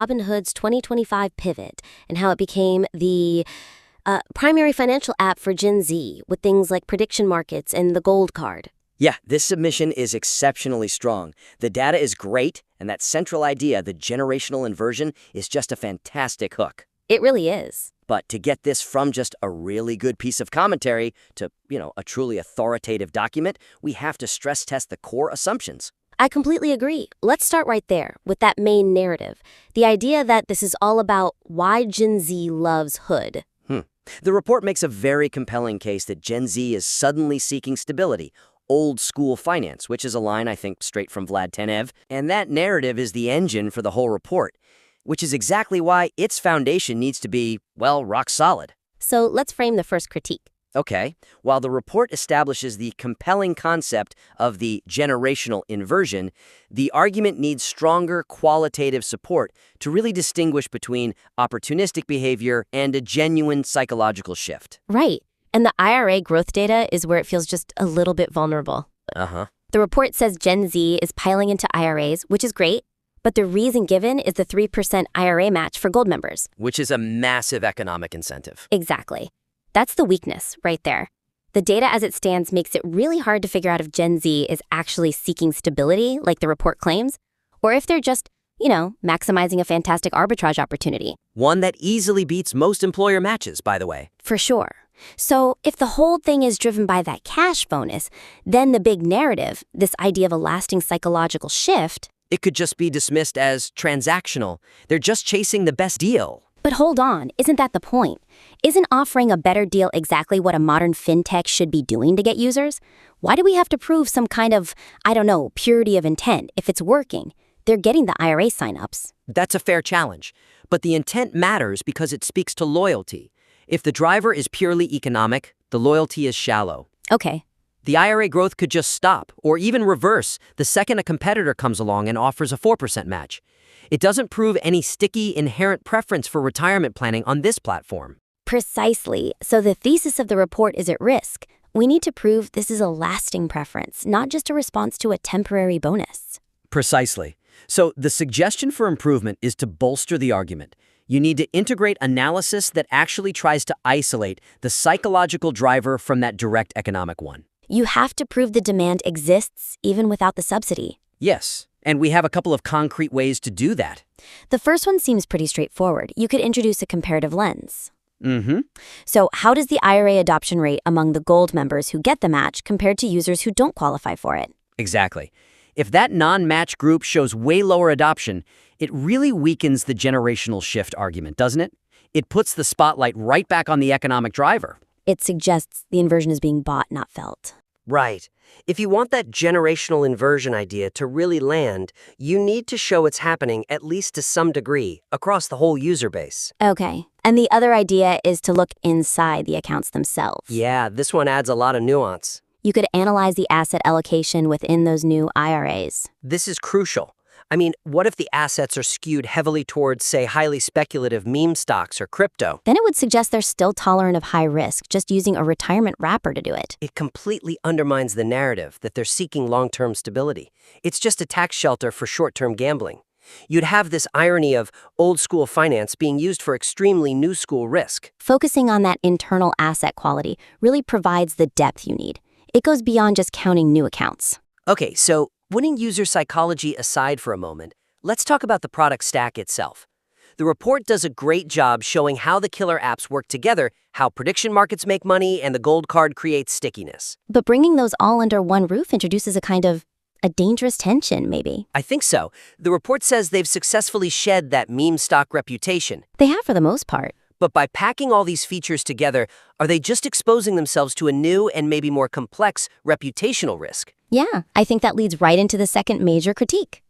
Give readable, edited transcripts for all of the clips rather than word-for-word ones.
Robinhood's 2025 pivot and how it became the primary financial app for Gen Z with things like prediction markets and the gold card. Yeah, this submission is exceptionally strong. The data is great, and that central idea, the generational inversion, is just a fantastic hook. It really is. But to get this from just a really good piece of commentary to, a truly authoritative document, we have to stress test the core assumptions. I completely agree. Let's start right there with that main narrative. The idea that this is all about why Gen Z loves Hood. The report makes a very compelling case that Gen Z is suddenly seeking stability, old school finance, which is a line I think straight from Vlad Tenev, and that narrative is the engine for the whole report, which is exactly why its foundation needs to be, well, rock solid. So let's frame the first critique. Okay, while the report establishes the compelling concept of the generational inversion, the argument needs stronger qualitative support to really distinguish between opportunistic behavior and a genuine psychological shift. Right. And the IRA growth data is where it feels just a little bit vulnerable. The report says Gen Z is piling into IRAs, which is great, but the reason given is the 3% IRA match for Gold members. Which is a massive economic incentive. Exactly. That's the weakness right there. The data as it stands makes it really hard to figure out if Gen Z is actually seeking stability, like the report claims, or if they're just, maximizing a fantastic arbitrage opportunity. One that easily beats most employer matches, by the way. For sure. So if the whole thing is driven by that cash bonus, then the big narrative, this idea of a lasting psychological shift, it could just be dismissed as transactional. They're just chasing the best deal. But hold on, isn't that the point? Isn't offering a better deal exactly what a modern fintech should be doing to get users? Why do we have to prove some kind of, purity of intent if it's working? They're getting the IRA signups. That's a fair challenge. But the intent matters because it speaks to loyalty. If the driver is purely economic, the loyalty is shallow. Okay. The IRA growth could just stop, or even reverse, the second a competitor comes along and offers a 4% match. It doesn't prove any sticky, inherent preference for retirement planning on this platform. Precisely. So the thesis of the report is at risk. We need to prove this is a lasting preference, not just a response to a temporary bonus. Precisely. So the suggestion for improvement is to bolster the argument. You need to integrate analysis that actually tries to isolate the psychological driver from that direct economic one. You have to prove the demand exists even without the subsidy. Yes. And we have a couple of concrete ways to do that. The first one seems pretty straightforward. You could introduce a comparative lens. Mm-hmm. So how does the IRA adoption rate among the Gold members who get the match compared to users who don't qualify for it? Exactly. If that non-match group shows way lower adoption, it really weakens the generational shift argument, doesn't it? It puts the spotlight right back on the economic driver. It suggests the inversion is being bought, not felt. Right. If you want that generational inversion idea to really land, you need to show it's happening at least to some degree across the whole user base. Okay. And the other idea is to look inside the accounts themselves. Yeah, this one adds a lot of nuance. You could analyze the asset allocation within those new IRAs. This is crucial. I mean, what if the assets are skewed heavily towards, say, highly speculative meme stocks or crypto? Then it would suggest they're still tolerant of high risk, just using a retirement wrapper to do it. It completely undermines the narrative that they're seeking long-term stability. It's just a tax shelter for short-term gambling. You'd have this irony of old-school finance being used for extremely new-school risk. Focusing on that internal asset quality really provides the depth you need. It goes beyond just counting new accounts. Okay, so putting user psychology aside for a moment, let's talk about the product stack itself. The report does a great job showing how the killer apps work together, how prediction markets make money, and the Gold card creates stickiness. But bringing those all under one roof introduces a dangerous tension, maybe. I think so. The report says they've successfully shed that meme stock reputation. They have for the most part. But by packing all these features together, are they just exposing themselves to a new and maybe more complex reputational risk? Yeah, I think that leads right into the second major critique.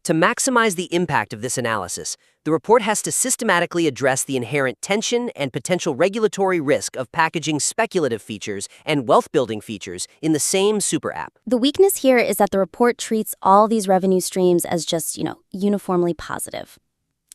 To maximize the impact of this analysis, the report has to systematically address the inherent tension and potential regulatory risk of packaging speculative features and wealth-building features in the same super app. The weakness here is that the report treats all these revenue streams as just, uniformly positive.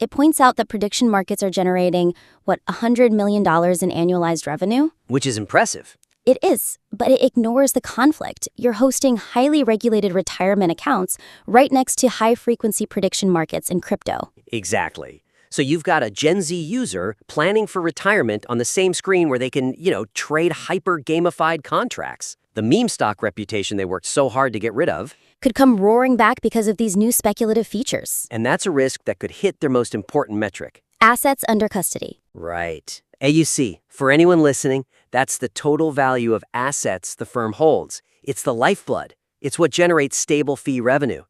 It points out that prediction markets are generating, $100 million in annualized revenue? Which is impressive. It is, but it ignores the conflict. You're hosting highly regulated retirement accounts right next to high-frequency prediction markets and crypto. Exactly. So you've got a Gen Z user planning for retirement on the same screen where they can, trade hyper-gamified contracts. The meme stock reputation they worked so hard to get rid of. Could come roaring back because of these new speculative features. And that's a risk that could hit their most important metric. Assets under custody. Right. AUC, for anyone listening, that's the total value of assets the firm holds. It's the lifeblood. It's what generates stable fee revenue.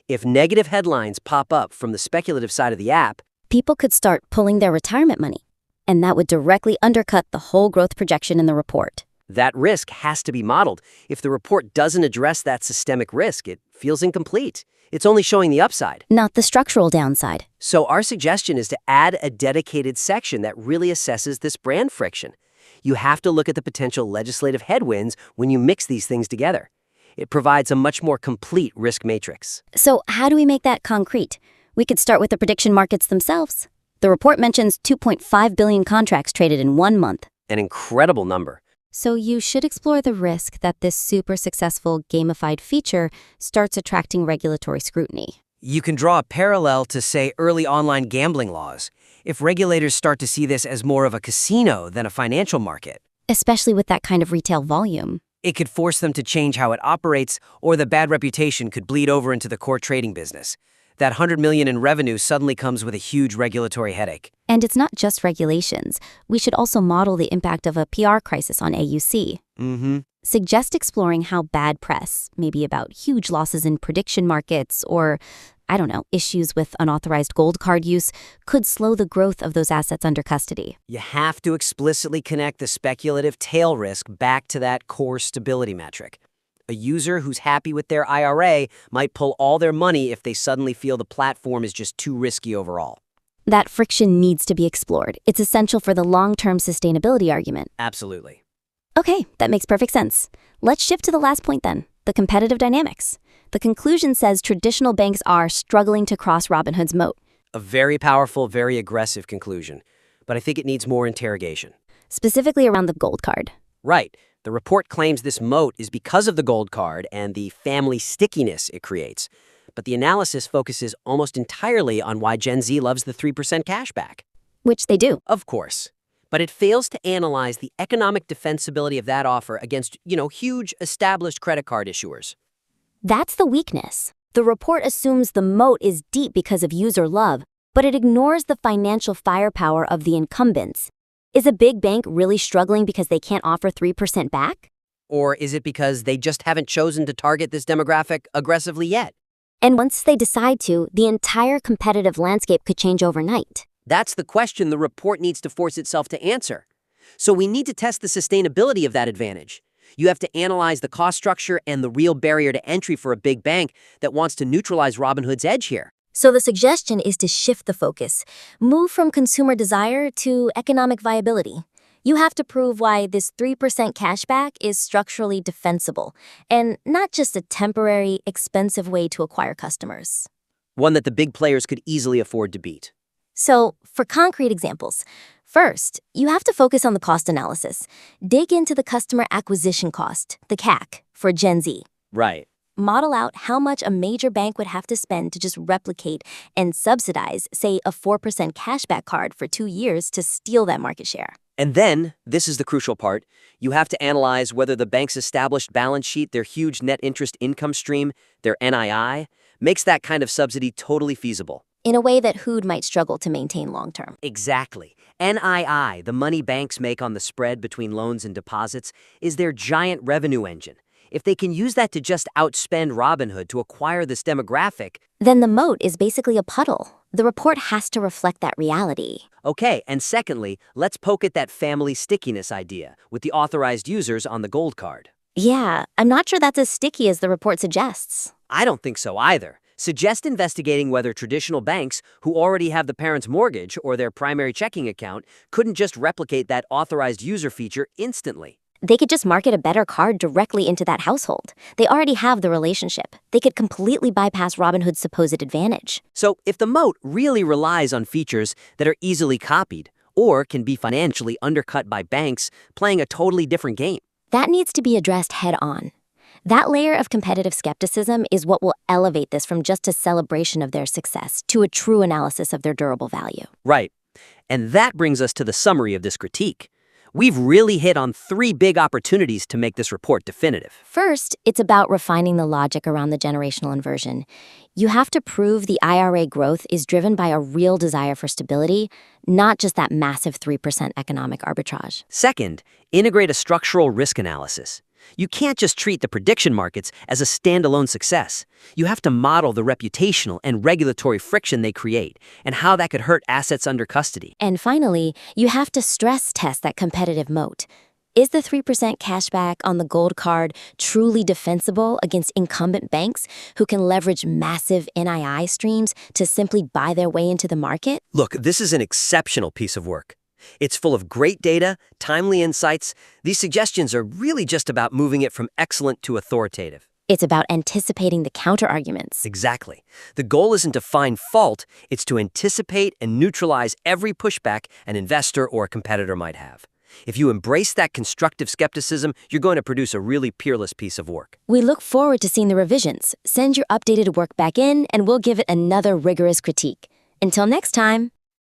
If negative headlines pop up from the speculative side of the app, People could start pulling their retirement money, and that would directly undercut the whole growth projection in the report. that risk has to be modeled. If the report doesn't address that systemic risk, it feels incomplete. It's only showing the upside. Not the structural downside. So our suggestion is to add a dedicated section that really assesses this brand friction. You have to look at the potential legislative headwinds when you mix these things together. It provides a much more complete risk matrix. So how do we make that concrete? We could start with the prediction markets themselves. The report mentions 2.5 billion contracts traded in 1 month. An incredible number. So you should explore the risk that this super successful gamified feature starts attracting regulatory scrutiny. You can draw a parallel to, say, early online gambling laws. If regulators start to see this as more of a casino than a financial market, Especially with that kind of retail volume. it could force them to change how it operates, or the bad reputation could bleed over into the core trading business. That $100 million in revenue suddenly comes with a huge regulatory headache. And it's not just regulations. We should also model the impact of a PR crisis on AUC. Suggest exploring how bad press, maybe about huge losses in prediction markets or, issues with unauthorized gold card use, could slow the growth of those assets under custody. You have to explicitly connect the speculative tail risk back to that core stability metric. A user who's happy with their IRA might pull all their money if they suddenly feel the platform is just too risky overall. That friction needs to be explored. It's essential for the long-term sustainability argument. Absolutely. Okay, that makes perfect sense. Let's shift to the last point then, the competitive dynamics. The conclusion says traditional banks are struggling to cross Robinhood's moat, A very powerful, very aggressive conclusion. But I think it needs more interrogation. specifically around the gold card. Right. The report claims this moat is because of the gold card and the family stickiness it creates. But the analysis focuses almost entirely on why Gen Z loves the 3% cashback. Which they do. Of course. But it fails to analyze the economic defensibility of that offer against, huge established credit card issuers. That's the weakness. The report assumes the moat is deep because of user love, but it ignores the financial firepower of the incumbents. Is a big bank really struggling because they can't offer 3% back? Or is it because they just haven't chosen to target this demographic aggressively yet? And once they decide to, the entire competitive landscape could change overnight. That's the question the report needs to force itself to answer. So we need to test the sustainability of that advantage. You have to analyze the cost structure and the real barrier to entry for a big bank that wants to neutralize Robinhood's edge here. So the suggestion is to shift the focus, move from consumer desire to economic viability. You have to prove why this 3% cashback is structurally defensible and not just a temporary, expensive way to acquire customers. One that the big players could easily afford to beat. So, for concrete examples, first, you have to focus on the cost analysis. Dig into the customer acquisition cost, the CAC, for Gen Z. Right. Model out how much a major bank would have to spend to just replicate and subsidize, say, a 4% cashback card for 2 years to steal that market share. And then, this is the crucial part, you have to analyze whether the bank's established balance sheet, their huge net interest income stream, their NII, makes that kind of subsidy totally feasible. In a way that Hood might struggle to maintain long-term. Exactly. NII, the money banks make on the spread between loans and deposits, is their giant revenue engine. If they can use that to just outspend Robinhood to acquire this demographic, Then the moat is basically a puddle. The report has to reflect that reality. okay, and secondly, let's poke at that family stickiness idea with the authorized users on the gold card. Yeah, I'm not sure that's as sticky as the report suggests. I don't think so either. Suggest investigating whether traditional banks who already have the parent's mortgage or their primary checking account couldn't just replicate that authorized user feature instantly. They could just market a better card directly into that household. They already have the relationship. They could completely bypass Robinhood's supposed advantage. So if the moat really relies on features that are easily copied or can be financially undercut by banks playing a totally different game, That needs to be addressed head on. That layer of competitive skepticism is what will elevate this from just a celebration of their success to a true analysis of their durable value. Right. And that brings us to the summary of this critique. We've really hit on 3 big opportunities to make this report definitive. First, it's about refining the logic around the generational inversion. You have to prove the IRA growth is driven by a real desire for stability, not just that massive 3% economic arbitrage. Second, integrate a structural risk analysis. You can't just treat the prediction markets as a standalone success. You have to model the reputational and regulatory friction they create and how that could hurt assets under custody. And finally, you have to stress test that competitive moat. Is the 3% cashback on the gold card truly defensible against incumbent banks who can leverage massive NII streams to simply buy their way into the market? Look, this is an exceptional piece of work. It's full of great data, timely insights. These suggestions are really just about moving it from excellent to authoritative. It's about anticipating the counterarguments. Exactly. The goal isn't to find fault, it's to anticipate and neutralize every pushback an investor or a competitor might have. If you embrace that constructive skepticism, you're going to produce a really peerless piece of work. We look forward to seeing the revisions. Send your updated work back in, and we'll give it another rigorous critique. Until next time.